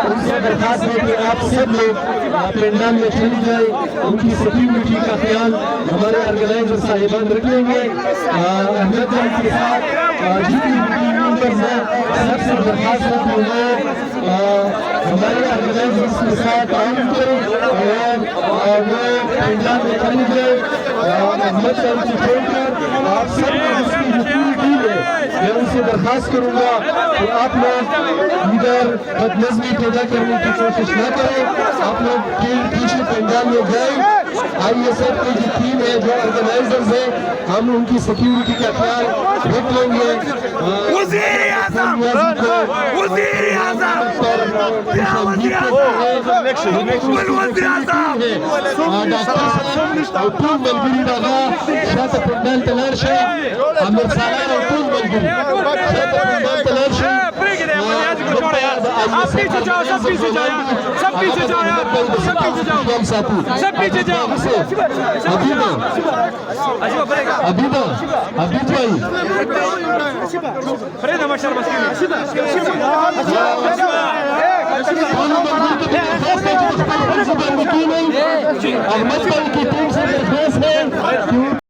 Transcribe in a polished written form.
ان سے درخواست ہے کہ آپ سب لوگ پنڈال میں چلی جائیں. ان کی سیکیورٹی کا خیال ہمارے آرگنائزر صاحبان رکھیں گے. احمد جان کے ساتھ جتنی ممبرز ہیں سب سے درخواست ہے کہ وہ ہمارے آرگنائزرز کے ساتھ تعاون کریں اور وہ پنڈال میں چلی جائیں. احمد جان کی چھوڑ کر آپ سب لوگ اس کی پوری ٹیم ہے. میں ان سے درخواست کروں گا کہ آپ لوگ ادھر بدنظمی پیدا کرنے کی کوشش نہ کریں. آپ لوگ پیچھے پنڈال میں جائیں. آئی ایس ایف کی جو ٹیم ہے جو آرگنائزرز ہیں ہم ان کی سیکیورٹی کا خیال رکھ لیں گے. وزیر اعظم وزیر اعظم ٹول ملگری ڈالا شاید پنڈال تلار شاہ امر سالار اور ٹول ملگری شاید پنڈال تلار شاہ. آپ پیچھے جاؤ, سب پیچھے جاؤ, سب پیچھے جاؤ, سب پیچھے جاؤ, سب پیچھے جاؤ. ابیبا ابیب بھائی فرید احمد شاہ مسکین احمد بھائی کی ٹیم سے درخواست ہے کہ